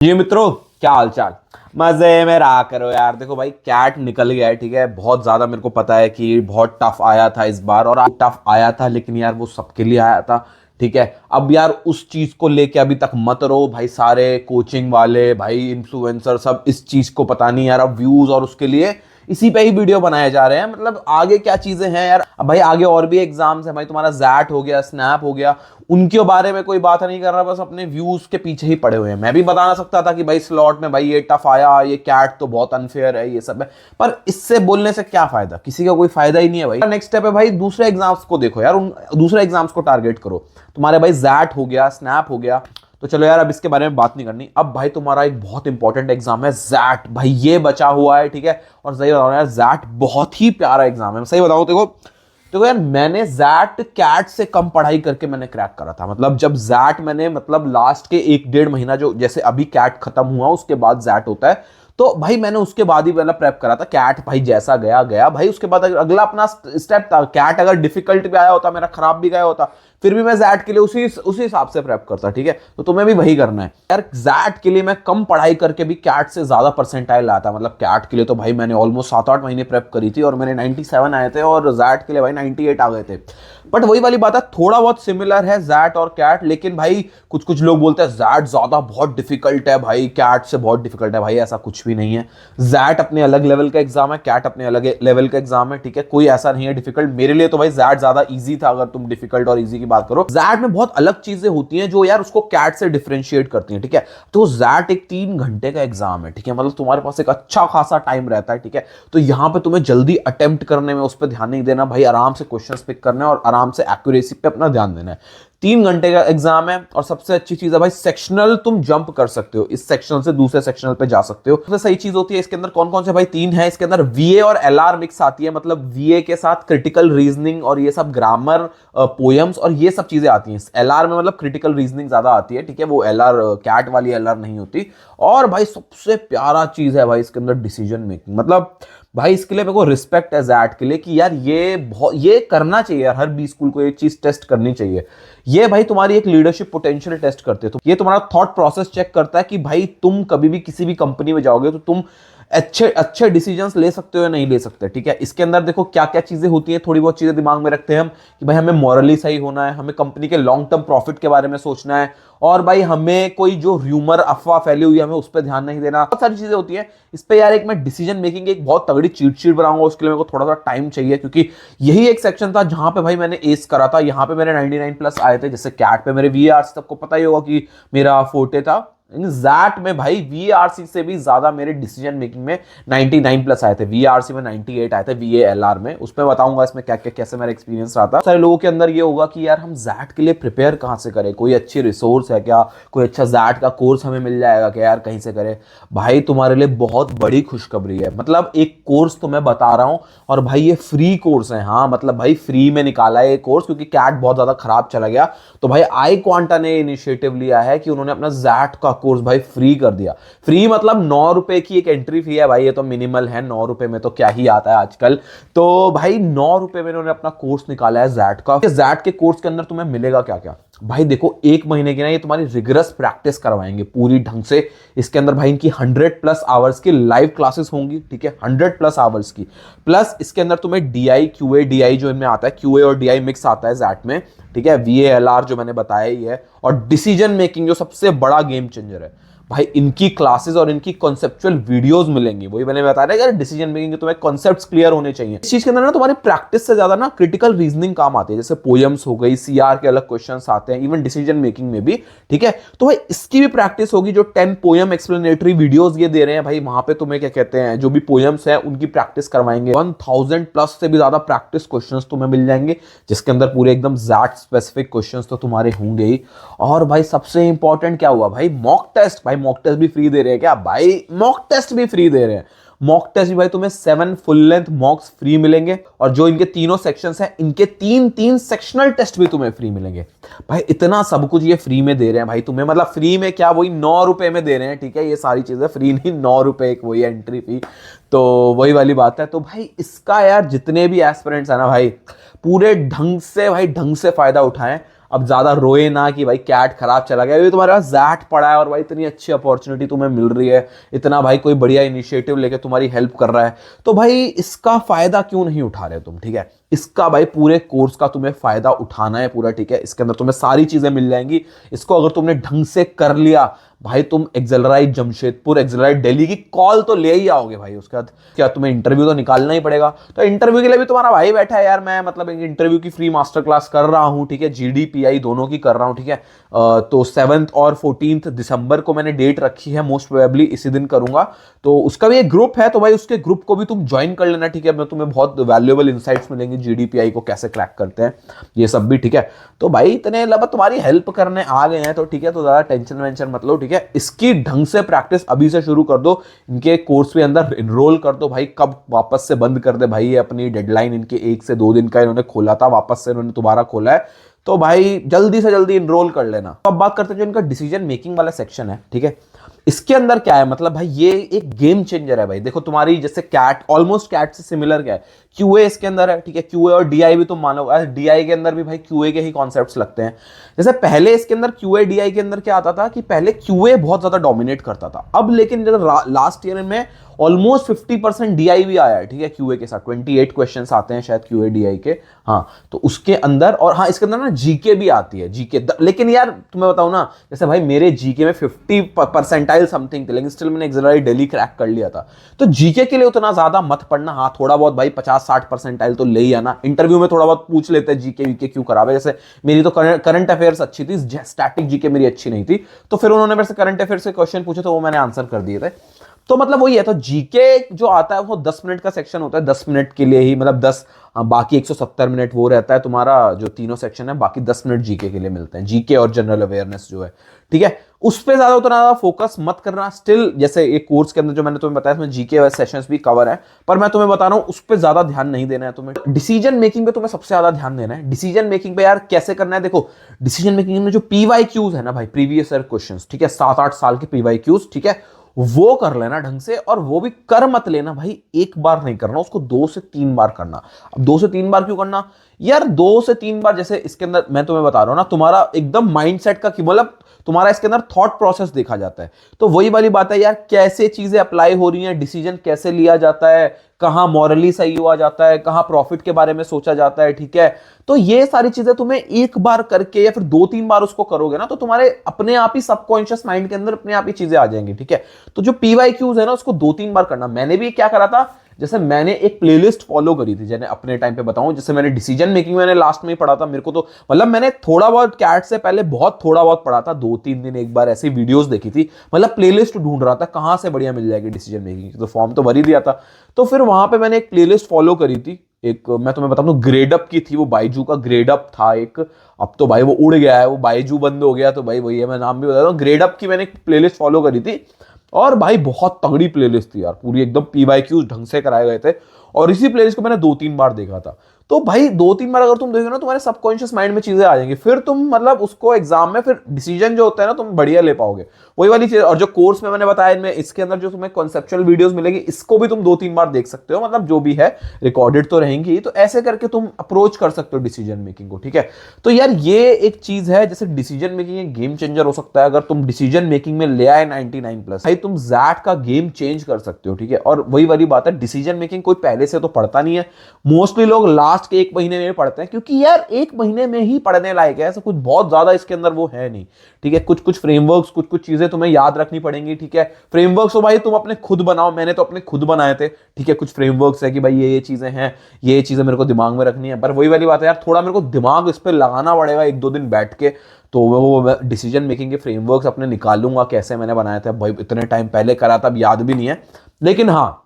जी मित्रों, क्या हाल चाल। मजे में रहा करो यार। देखो भाई, कैट निकल गया है, ठीक है। बहुत ज्यादा मेरे को पता है कि बहुत टफ आया था इस बार, और टफ आया था, लेकिन यार वो सबके लिए आया था, ठीक है। अब यार उस चीज को लेके अभी तक मत रहो भाई। सारे कोचिंग वाले भाई, इन्फ्लुएंसर, सब इस चीज को पता नहीं यार, अब व्यूज और उसके लिए इसी पे ही वीडियो बनाए जा रहे हैं। मतलब आगे क्या चीजें हैं यार। अब भाई आगे और भी एग्जाम्स है भाई, तुम्हारा जैट हो गया, स्नैप हो गया, उनके बारे में कोई बात नहीं कर रहा, बस अपने व्यूज के पीछे ही पड़े हुए हैं। मैं भी बता ना सकता था कि भाई स्लॉट में भाई ये टफ आया, ये कैट तो बहुत अनफेयर है, ये सब है, पर इससे बोलने से क्या फायदा, किसी का कोई फायदा ही नहीं है भाई। नेक्स्ट स्टेप है भाई, दूसरे एग्जाम्स को देखो यार, उन दूसरे एग्जाम्स को टारगेट करो। तुम्हारे भाई जैट हो गया, स्नैप हो गया, तो चलो यार अब इसके बारे में बात नहीं करनी। अब भाई तुम्हारा एक बहुत इंपॉर्टेंट एग्जाम है जैट, भाई ये बचा हुआ है, ठीक है। और सही बताओ यार, जैट बहुत ही प्यारा एग्जाम है। मैं सही बताऊं, देखो तो यार मैंने जैट कैट से कम पढ़ाई करके मैंने क्रैक करा था। मतलब जब जैट मैंने, मतलब लास्ट के 1 डेढ़ महीना, जो जैसे अभी कैट खत्म हुआ उसके बाद जैट होता है, तो भाई मैंने उसके बाद ही मतलब प्रेप करा था। कैट भाई जैसा गया गया भाई, उसके बाद अगला अपना स्टेप था। कैट अगर डिफिकल्ट भी आया होता, मेरा खराब भी गया होता, फिर भी मैं जैट के लिए उसी हिसाब से प्रेप करता, ठीक है। तो तुम्हें भी वही करना है यार। जैट के लिए मैं कम पढ़ाई करके भी कैट से ज्यादा परसेंटाइल लाया था। मतलब कैट के लिए तो भाई मैंने ऑलमोस्ट 7 8 महीने प्रेप करी थी और मेरे 97 आए थे, और जैट के लिए भाई 98 आ गए थे। बट वही वाली बात है, थोड़ा बहुत सिमिलर है जैट और कैट, लेकिन भाई कुछ कुछ लोग बोलते हैं जैट ज्यादा बहुत डिफिकल्ट है भाई, कैट से बहुत डिफिकल्ट है। भाई ऐसा कुछ भी नहीं है। जैट अपने अलग लेवल का एग्जाम है, कैट अपने अलग लेवल का एग्जाम है, ठीक है। कोई ऐसा नहीं है डिफिकल्ट। मेरे लिए तो भाई जैट ज्यादा इजी था, अगर तुम डिफिकल्ट और इजी की बात करो। जैट में बहुत अलग चीजें होती हैं जो यार उसको कैट से डिफरेंशिएट करती हैं, ठीक है। तो जैट एक 3 घंटे का एग्जाम है, ठीक है। मतलब तुम्हारे पास एक अच्छा खासा टाइम रहता है, ठीक है। तो यहां पे तुम्हें जल्दी अटेम्प्ट करने में उस पर ध्यान नहीं देना भाई, आराम से क्वेश्चंस पिक करना है और आराम से एक्यूरेसी पे अपना ध्यान देना है। 3 घंटे का एग्जाम है, और सबसे अच्छी चीज है भाई, सेक्शनल तुम जंप कर सकते हो, इस सेक्शनल से दूसरे सेक्शनल पे जा सकते हो। सबसे सही चीज होती है इसके अंदर, कौन कौन से भाई 3 है इसके अंदर, वीए और एलआर मिक्स आती है। मतलब वीए के साथ क्रिटिकल रीजनिंग और ये सब ग्रामर, पोएम्स और ये सब चीजें आती हैं। एलआर में मतलब क्रिटिकल रीजनिंग ज्यादा आती है, ठीक है। वो एलआर, कैट वाली एलआर नहीं होती। और भाई सबसे प्यारा चीज है भाई इसके अंदर, डिसीजन मेकिंग। मतलब भाई इसके लिए मेरे को रिस्पेक्ट है जैट के लिए कि यार ये करना चाहिए यार, हर बी स्कूल को ये चीज टेस्ट करनी चाहिए। ये भाई तुम्हारी एक लीडरशिप पोटेंशियल टेस्ट करते हैं। तो ये तुम्हारा थॉट प्रोसेस चेक करता है कि भाई तुम कभी भी किसी भी कंपनी में जाओगे तो तुम अच्छे अच्छे डिसीजंस ले सकते हो या नहीं ले सकते, ठीक है। इसके अंदर देखो क्या क्या चीजें होती हैं, थोड़ी बहुत चीजें दिमाग में रखते हैं हम कि भाई हमें मॉरली सही होना है, हमें कंपनी के लॉन्ग टर्म प्रॉफिट के बारे में सोचना है, और भाई हमें कोई जो र्यूमर अफवाह फैली हुई है हमें उस पर ध्यान नहीं देना। बहुत सारी चीजें होती हैं इस पे यार। एक मैं डिसीजन मेकिंग एक बहुत तगड़ी चीट शीट बनाऊंगा, उसके लिए मेरे को थोड़ा सा टाइम चाहिए, क्योंकि यही एक सेक्शन था जहां पे भाई मैंने एस करा था। यहाँ पे मेरे 99 प्लस आए थे। जैसे कैट पे मेरे वीआर, सबको पता ही होगा कि मेरा फोर्टे था। जैट में भाई वीआरसी से भी ज्यादा मेरे डिसीजन मेकिंग में 99 प्लस आए थे। वीआरसी में 98 आए थे, वीएएलआर में। उसमें बताऊंगा इसमें क्या क्या कैसे मेरा एक्सपीरियंस रहा था। सारे लोगों के अंदर ये होगा कि यार हम जैट के लिए प्रिपेयर कहां से करें, कोई अच्छी रिसोर्स है क्या, कोई अच्छा जैट का कोर्स हमें मिल जाएगा क्या यार, कहीं से करें। भाई तुम्हारे लिए बहुत बड़ी खुशखबरी है। मतलब एक कोर्स तो मैं बता रहा हूं, और भाई ये फ्री कोर्स है। हाँ मतलब भाई फ्री में निकाला है ये कोर्स, क्योंकि कैट बहुत ज्यादा खराब चला गया। तो भाई आई क्वांटा ने इनिशिएटिव लिया है कि उन्होंने अपना जैट का कोर्स भाई फ्री कर दिया। फ्री मतलब 9 रुपए की एक एंट्री फी है भाई, ये तो मिनिमल है। 9 रुपए में तो क्या ही आता है आजकल। तो भाई 9 रुपए में इन्होंने अपना कोर्स निकाला है जैट का। जैट के कोर्स के अंदर तुम्हें मिलेगा क्या क्या भाई, देखो 1 महीने की ना ये तुम्हारी रिगरस प्रैक्टिस करवाएंगे पूरी ढंग से। इसके अंदर भाई इनकी 100 प्लस आवर्स की लाइव क्लासेस होंगी, ठीक है, 100 प्लस आवर्स की। प्लस इसके अंदर तुम्हें डीआई क्यूए, डीआई जो इनमें आता है, क्यूए और डीआई मिक्स आता है जैट में, ठीक है। वीएएलआर जो मैंने बताया ही है, और डिसीजन मेकिंग जो सबसे बड़ा गेम चेंजर है भाई, इनकी क्लासेस और इनकी कॉन्सेप्चुअल वीडियोस मिलेंगी। वही मैंने बताया यार, डिसीजन मेकिंग के तुम्हें कॉन्सेप्ट्स क्लियर होने चाहिए। इस चीज के अंदर ना तुम्हारी प्रैक्टिस से ज्यादा ना क्रिटिकल रीजनिंग काम आती है। जैसे पोएम्स हो गई, सीआर के अलग क्वेश्चंस आते हैं, इवन डिसीजन मेकिंग में भी, ठीक है। तो भाई इसकी भी प्रैक्टिस होगी। जो 10 पोएम एक्सप्लेनेटरी वीडियोस ये दे रहे हैं भाई, वहां पे तुम्हें क्या कहते हैं, जो भी पोएम्स है उनकी प्रैक्टिस करवाएंगे। 1000 प्लस से भी ज्यादा प्रैक्टिस क्वेश्चंस तुम्हें मिल जाएंगे, जिसके अंदर पूरे एकदम जैट स्पेसिफिक क्वेश्चंस तो तुम्हारे होंगे ही। और भाई सबसे इंपॉर्टेंट क्या हुआ भाई, मॉक टेस्ट। भाई मॉक टेस्ट भी फ्री दे रहे हैं क्या भाई, मॉक टेस्ट भी फ्री दे रहे हैं। मॉक टेस्ट भी भाई तुम्हें 7 फुल लेंथ मॉक्स फ्री मिलेंगे, और जो इनके तीनों सेक्शंस हैं इनके 3 सेक्शनल टेस्ट भी तुम्हें फ्री मिलेंगे। भाई इतना सब कुछ ये फ्री में दे रहे हैं भाई तुम्हें। मतलब फ्री में क्या, वही 9 रुपए में दे रहे हैं, ठीक है। ये सारी चीजें फ्री नहीं, 9 रुपए एक वही एंट्री फी। तो वही वाली बात है। तो भाई इसका यार जितने भी एस्पिरेंट्स है ना भाई, पूरे ढंग से भाई ढंग से फायदा उठाएं। अब ज्यादा रोए ना कि भाई कैट खराब चला गया, ये तुम्हारे पास जैट पड़ा है और भाई इतनी अच्छी अपॉर्चुनिटी तुम्हें मिल रही है, इतना भाई कोई बढ़िया इनिशिएटिव लेके तुम्हारी हेल्प कर रहा है, तो भाई इसका फायदा क्यों नहीं उठा रहे तुम, ठीक है। इसका भाई पूरे कोर्स का तुम्हें फायदा उठाना है पूरा, ठीक है। इसके अंदर तुम्हें सारी चीजें मिल जाएंगी। इसको अगर तुमने ढंग से कर लिया भाई, तुम एक्सेलराइट जमशेदपुर, एक्सेलराइट दिल्ली की कॉल तो ले ही आओगे भाई। उसके बाद क्या तुम्हें इंटरव्यू तो निकालना ही पड़ेगा, तो इंटरव्यू के लिए भी तुम्हारा भाई बैठा है यार। मैं मतलब इंटरव्यू की फ्री मास्टर क्लास कर रहा हूं, ठीक है, जीडीपीआई दोनों की कर रहा हूं, ठीक है। तो 7 और 14 दिसंबर को मैंने डेट रखी है, मोस्ट प्रोबेबली इसी दिन करूंगा। तो उसका भी एक ग्रुप है, तो भाई उसके ग्रुप को भी तुम ज्वाइन कर लेना, ठीक है। मैं तुम्हें बहुत वैल्यूएबल इंसाइट्स मिलेंगे जीडीपीआई को कैसे क्रैक करते हैं, ये सब भी, ठीक है। तो भाई इतने मतलब तुम्हारी हेल्प करने आ गए हैं, तो ठीक है, तो ज्यादा टेंशन वेंशन मत लो, ठीक है। इसकी ढंग से प्रैक्टिस अभी से शुरू कर दो, इनके कोर्स के अंदर इनरोल कर दो भाई। कब वापस से बंद कर दे भाई, ये अपनी डेडलाइन इनके 1 से 2 दिन का इन्होंने खोला था, वापस से इन्होंने दोबारा खोला है, तो भाई जल्दी से जल्दी इनरोल कर लेना। अब बात करते हैं जो इनका डिसीजन मेकिंग वाला सेक्शन है, ठीक है। इसके अंदर क्या है, मतलब भाई ये एक गेम चेंजर है भाई। देखो तुम्हारी जैसे कैट, ऑलमोस्ट कैट से सिमिलर क्या है, क्यूए इसके अंदर है, ठीक है। क्यूए और डीआई भी तुम मानो, डीआई के अंदर भी भाई क्यूए के ही कॉन्सेप्ट्स लगते हैं। जैसे पहले इसके अंदर क्यूए डीआई के अंदर क्या आता था कि पहले क्यूए बहुत ज्यादा डोमिनेट करता था, अब लेकिन जब लास्ट ईयर में ऑलमोस्ट 50% डीआई भी आया है, ठीक है, क्यूए के साथ 28 क्वेश्चंस आते हैं शायद क्यूए डीआई के, हाँ। तो उसके अंदर, और हाँ इसके अंदर ना जीके भी आती है, जीके। लेकिन यार तुम्हें बताऊं ना, जैसे भाई मेरे जीके में 50% समथिंग थे, लेकिन स्टिल मैंने एक्सेलराइट दिल्ली क्रैक कर लिया था। तो जीके के लिए उतना ज्यादा मत पढ़ना, हाँ थोड़ा बहुत भाई 50-60% तो ले ही आना। इंटरव्यू में थोड़ा बहुत पूछ लेते हैं जीके वीके क्यों खराब है, जैसे मेरी तो करंट अफेयर्स अच्छी थी, स्टैटिक जीके मेरी अच्छी नहीं थी, तो फिर उन्होंने मेरे से करंट अफेयर्स के क्वेश्चन पूछे, तो वो मैंने आंसर कर दिए थे। तो मतलब वही है, तो जीके जो आता है वो 10 मिनट का सेक्शन होता है, 10 मिनट के लिए ही, मतलब 10, बाकी 170 मिनट वो रहता है तुम्हारा जो तीनों सेक्शन है, बाकी 10 मिनट जीके के लिए मिलते हैं, जीके और जनरल अवेयरनेस जो है, ठीक है। उस पे ज्यादा उतना ज्यादा फोकस मत करना। स्टिल जैसे एक कोर्स के अंदर जो मैंने तुम्हें बताया इसमें जीके सेशंस भी कवर है, पर मैं तुम्हें बता रहा हूं उस पे ज्यादा ध्यान नहीं देना है तुम्हें। डिसीजन मेकिंग पे तुम्हें सबसे ज्यादा ध्यान देना है। डिसीजन मेकिंग पे यार कैसे करना है, देखो डिसीजन मेकिंग में जो पीवाईक्यूज है ना भाई, प्रीवियस ईयर क्वेश्चंस, ठीक है, 7-8 साल के पीवाईक्यूज, ठीक है, वो कर लेना ढंग से। और वो भी कर मत लेना भाई, एक बार नहीं करना, उसको 2 से 3 बार करना। अब 2 से 3 बार क्यों करना यार, 2 से 3 बार जैसे इसके अंदर मैं तुम्हें बता रहा हूं ना, तुम्हारा एकदम माइंडसेट का मतलब तुम्हारा इसके अंदर थॉट प्रोसेस देखा जाता है। तो वही वाली बात है यार, कैसे चीजें अप्लाई हो रही हैं, डिसीजन कैसे लिया जाता है, कहां मॉरली सही हुआ जाता है, कहां प्रॉफिट के बारे में सोचा जाता है, ठीक है। तो ये सारी चीजें तुम्हें एक बार करके या फिर 2-3 बार उसको करोगे ना, तो तुम्हारे अपने आप ही सबकॉन्शियस माइंड के अंदर अपने आप ही चीजें आ जाएंगी, ठीक है। तो जो पीवाईक्यूज है ना, उसको 2-3 बार करना। मैंने भी क्या करा था, जैसे मैंने एक प्लेलिस्ट फॉलो करी थी, जैसे अपने टाइम पे बताऊं, जैसे मैंने डिसीजन मेकिंग मैंने लास्ट में ही पढ़ा था, मेरे को तो मतलब मैंने थोड़ा बहुत कैट से पहले बहुत थोड़ा बहुत पढ़ा था, 2-3 दिन एक बार ऐसी वीडियोस देखी थी, मतलब प्लेलिस्ट ढूंढ रहा था कहां से बढ़िया मिल जाएगी डिसीजन मेकिंग की, तो फॉर्म तो भर ही दिया था। तो फिर वहां पे मैंने एक प्लेलिस्ट फॉलो करी थी, एक मैं तुम्हें बताऊं तो ग्रेडअप की थी, वो बाइजू का ग्रेडअप था एक। अब तो भाई वो उड़ गया है, वो बाइजू बंद हो गया, तो भाई वही है, मैं नाम भी बता रहा हूँ, ग्रेडअप की मैंने एक प्लेलिस्ट फॉलो करी थी। और भाई बहुत तगड़ी प्लेलिस्ट थी यार, पूरी एकदम पीवाईक्यूज ढंग से कराए गए थे। और इसी प्लेलिस्ट को मैंने 2-3 बार देखा था। तो भाई 2-3 बार अगर तुम देखो ना, तुम्हारे सबकॉन्शियस माइंड में चीजें आ जाएंगी, फिर तुम मतलब उसको एग्जाम में फिर डिसीजन जो होता है ना, तुम बढ़िया ले पाओगे, वही वाली चीज। और जो कोर्स में मैंने बताया, इनमें इसके अंदर जो तुम्हें कॉन्सेप्चुअल वीडियोस मिलेगी, इसको भी तुम 2-3 बार देख सकते हो, मतलब जो भी है रिकॉर्डेड तो रहेंगी। तो ऐसे करके तुम अप्रोच कर सकते हो डिसीजन मेकिंग को, ठीक है। तो यार ये एक चीज है, जैसे डिसीजन मेकिंग एक गेम चेंजर हो सकता है। अगर तुम डिसीजन मेकिंग में ले आए 99+ भाई, तुम जैट का गेम चेंज कर सकते हो, ठीक है। और वही वाली बात है, डिसीजन मेकिंग कोई पहले से तो पढ़ता नहीं है, मोस्टली लोग लास्ट के 1 महीने में पढ़ते हैं, क्योंकि यार 1 महीने में ही पढ़ने लायक है, ऐसा कुछ बहुत ज्यादा इसके अंदर वो है नहीं, ठीक है। कुछ कुछ फ्रेमवर्क्स, कुछ कुछ चीजें तुम्हें याद रखनी पड़ेंगी, ठीक है। फ्रेमवर्क्स हो भाई तुम अपने खुद बनाओ, मैंने तो अपने खुद बनाए थे, ठीक है। कुछ फ्रेमवर्क्स है कि भाई ये चीजें हैं, ये चीजें मेरे को दिमाग में रखनी है, पर वही वाली बात है यार, थोड़ा मेरे को दिमाग इस पर लगाना पड़ेगा 1-2 दिन बैठ के, तो वो डिसीजन मेकिंग के फ्रेमवर्क्स अपने निकालूंगा, कैसे मैंने बनाया था भाई, इतने टाइम पहले करा था, अब याद भी नहीं है। लेकिन हाँ,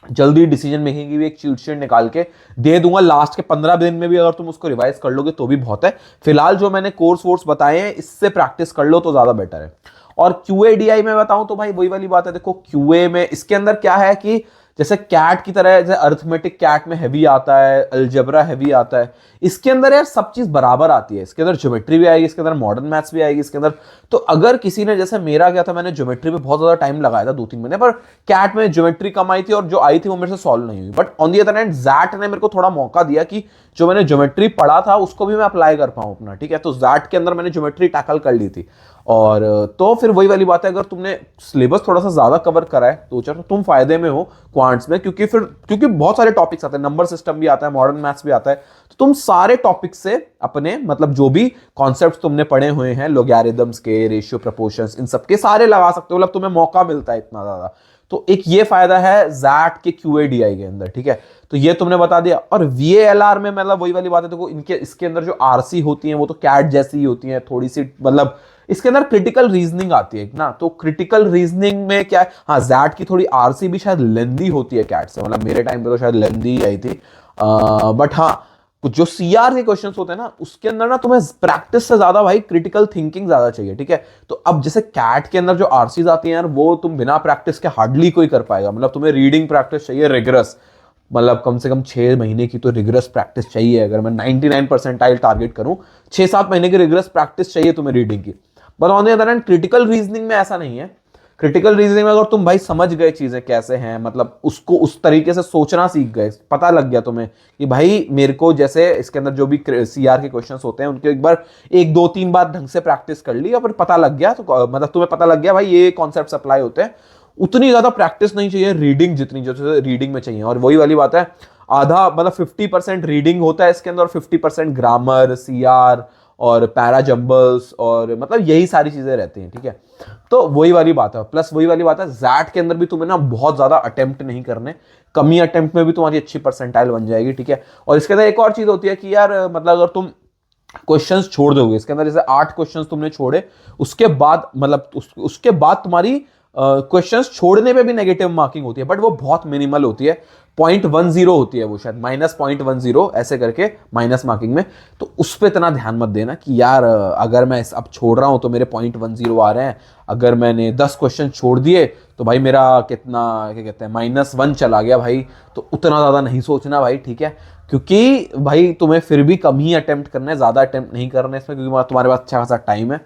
जल्दी डिसीजन मेकिंग की भी एक चीट शीट निकाल के दे दूंगा, लास्ट के 15 दिन में भी अगर तुम उसको रिवाइज कर लोगे तो भी बहुत है। फिलहाल जो मैंने कोर्स वोर्स बताए हैं, इससे प्रैक्टिस कर लो तो ज्यादा बेटर है। और क्यूए डीआई में बताऊं तो भाई वही वाली बात है, देखो क्यूए में इसके अंदर क्या है कि जैसे कैट की तरह, जैसे अर्थमेटिक कैट में हैवी आता है, अलजेब्रा हैवी आता है, इसके अंदर यार सब चीज बराबर आती है। इसके अंदर ज्योमेट्री भी आएगी, इसके अंदर मॉडर्न मैथ्स भी आएगी इसके अंदर। तो अगर किसी ने, जैसे मेरा क्या था, मैंने ज्योमेट्री पे बहुत ज्यादा टाइम लगाया था 2-3 महीने, पर कैट में ज्योमेट्री कम आई थी और जो आई थी वो मेरे से सॉल्व नहीं हुई। But on the other hand जैट ने मेरे को थोड़ा मौका दिया कि जो मैंने ज्योमेट्री पढ़ा था उसको भी मैं अप्लाई कर पाऊं अपना, ठीक है। तो जैट के अंदर मैंने ज्योमेट्री टैकल कर ली थी। और तो फिर वही वाली बात है, अगर तुमने सिलेबस थोड़ा सा ज्यादा कवर करा है तो चलो तुम फायदे में हो क्वांट्स में, क्योंकि बहुत सारे टॉपिक्स आते हैं, नंबर सिस्टम भी आता है, मॉडर्न मैथ्स भी आता है। तो तुम सारे टॉपिक्स से अपने मतलब जो भी कॉन्सेप्ट्स तुमने पढ़े हुए हैं, लॉगरिथम्स के, रेशियो, प्रपोर्शंस, इन सब के सारे लगा सकते हो। मतलब तुम्हें मौका मिलता है इतना ज्यादा। तो एक ये फायदा है जैट के QADI के अंदर, ठीक है। तो ये तुमने बता दिया। और VALR में मतलब वही वाली बात है, देखो इनके इसके अंदर जो RC होती है वो तो कैट जैसी ही होती है थोड़ी सी, मतलब इसके अंदर क्रिटिकल रीजनिंग आती है ना। तो क्रिटिकल रीजनिंग में क्या है, हाँ जैट की थोड़ी RC भी शायद लेंदी होती है कैट से, मतलब मेरे टाइम पे तो शायद लेंदी आई थी। बट हाँ, जो CR के क्वेश्चंस होते हैं ना उसके अंदर ना तुम्हें प्रैक्टिस से ज्यादा भाई क्रिटिकल थिंकिंग ज्यादा चाहिए, ठीक है। तो अब जैसे कैट के अंदर जो RCs आती हैं यार, वो तुम बिना प्रैक्टिस के हार्डली कोई कर पाएगा। मतलब तुम्हें रीडिंग प्रैक्टिस चाहिए रिगरस, मतलब कम से कम 6 महीने की तो रिगरस प्रैक्टिस चाहिए। अगर मैं 99 परसेंटाइल टारगेट करूं, 6-7 महीने की रिगरस प्रैक्टिस चाहिए तुम्हें रीडिंग की। But on the other hand critical reasoning में ऐसा नहीं है। क्रिटिकल रीजनिंग में अगर तुम भाई समझ गए चीजें कैसे हैं, मतलब उसको उस तरीके से सोचना सीख गए, पता लग गया तुम्हें कि भाई मेरे को, जैसे इसके अंदर जो भी CR के क्वेश्चंस होते हैं उनके एक बार 1-2-3 बार ढंग से प्रैक्टिस कर ली और फिर पता लग गया, तो मतलब तुम्हें पता लग गया भाई ये कॉन्सेप्ट अप्लाई होते हैं। उतनी ज्यादा प्रैक्टिस नहीं चाहिए रीडिंग जितनी जो रीडिंग में चाहिए। और वही वाली बात है, आधा मतलब 50% रीडिंग होता है इसके अंदर और 50% ग्रामर, CR और पैरा जंबल्स और मतलब यही सारी चीजें रहती हैं, ठीक है। तो वही वाली बात है। प्लस वही वाली बात है, जैट के अंदर भी तुम्हें ना बहुत ज्यादा अटेम्प्ट नहीं करने, कमी अटेम्प्ट में भी तुम्हारी अच्छी परसेंटाइल बन जाएगी, ठीक है। और इसके अंदर एक और चीज होती है कि यार मतलब अगर तुम क्वेश्चंस छोड़ दोगे इसके अंदर, जैसे 8 क्वेश्चंस तुमने छोड़े, उसके बाद मतलब उसके बाद तुम्हारी क्वेश्चंस छोड़ने पे भी नेगेटिव मार्किंग होती है, बट वो बहुत मिनिमल होती है, 0.10 होती है वो, शायद -0.10 ऐसे करके माइनस मार्किंग में। तो उस पर इतना ध्यान मत देना कि यार अगर मैं अब छोड़ रहा हूं तो मेरे 0.10 आ रहे हैं, अगर मैंने 10 क्वेश्चन छोड़ दिए तो भाई मेरा कितना, क्या कहते हैं, -1 चला गया भाई। तो उतना ज्यादा नहीं सोचना भाई, ठीक है। क्योंकि भाई तुम्हें फिर भी कम ही अटेम्प्ट करना है, ज्यादा अटेम्प्ट नहीं करना है इसमें, क्योंकि तुम्हारे पास अच्छा खासा टाइम है।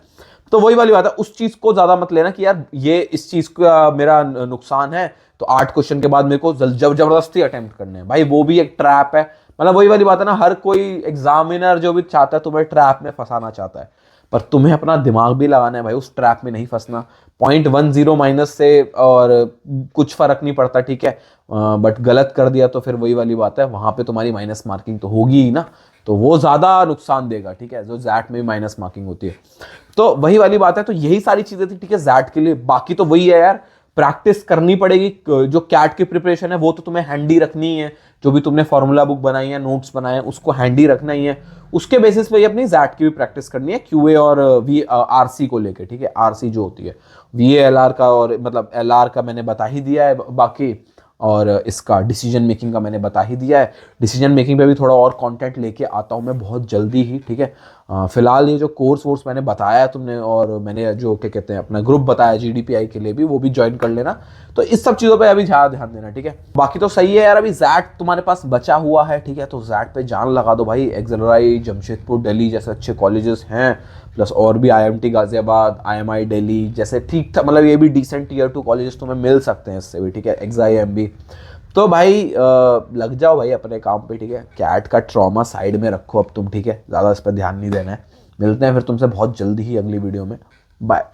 तो वही वाली बात है, उस चीज को ज्यादा मत लेना कि यार ये इस चीज का मेरा नुकसान है तो 8 क्वेश्चन के बाद मेरे को जबरदस्ती अटेम्प्ट करने हैं, भाई वो भी एक ट्रैप है। मतलब वही वाली बात है ना, हर कोई एग्जामिनर जो भी चाहता है तुम्हें ट्रैप में फंसाना चाहता है, पर तुम्हें अपना दिमाग भी लगाना है भाई, उस ट्रैप में नहीं फंसना। 0.10 माइनस से और कुछ फर्क नहीं पड़ता, ठीक है। बट गलत कर दिया तो फिर वही वाली बात है, वहां पे तुम्हारी माइनस मार्किंग तो होगी ही ना, तो वो ज्यादा नुकसान देगा, ठीक है, जो जैट में भी माइनस मार्किंग होती है। तो वही वाली बात है। तो यही सारी चीजें थी, ठीक है, जैट के लिए। बाकी तो वही है यार, प्रैक्टिस करनी पड़ेगी। जो कैट की प्रिपरेशन है वो तो तुम्हें हैंडी रखनी है, जो भी तुमने फॉर्मूला बुक बनाई है, नोट्स बनाए हैं, उसको हैंडी रखना ही है। उसके बेसिस पे ही अपनी जैट की भी प्रैक्टिस करनी है, QA और RC को लेके, ठीक है। RC जो होती है VALR का, और मतलब LR का मैंने बता ही दिया है बाकी, और इसका डिसीजन मेकिंग का मैंने बता ही दिया है। डिसीजन मेकिंग पे भी थोड़ा और कंटेंट लेके आता हूँ मैं बहुत जल्दी ही, ठीक है। फिलहाल ये जो कोर्स वोर्स मैंने बताया तुमने, और मैंने जो क्या कहते हैं अपना ग्रुप बताया GDPI के लिए भी, वो भी ज्वाइन कर लेना। तो इस सब चीज़ों पे अभी ज़्यादा ध्यान देना, ठीक है। बाकी तो सही है यार, अभी जैट तुम्हारे पास बचा हुआ है, ठीक है। तो जैट पे जान लगा दो भाई, एक्सलराई, जमशेदपुर, दिल्ली जैसे अच्छे कॉलेजेस हैं, प्लस और भी IMT गाजियाबाद, IMI दिल्ली जैसे ठीक था, मतलब ये भी डिसेंट Tier 2 कॉलेजेस तुम्हें मिल सकते हैं इससे भी, ठीक है। XIMB। तो भाई लग जाओ भाई अपने काम पे, ठीक है। कैट का ट्रॉमा साइड में रखो अब तुम, ठीक है, ज़्यादा इस पर ध्यान नहीं देना है। मिलते हैं फिर तुमसे बहुत जल्दी ही अगली वीडियो में। बाय।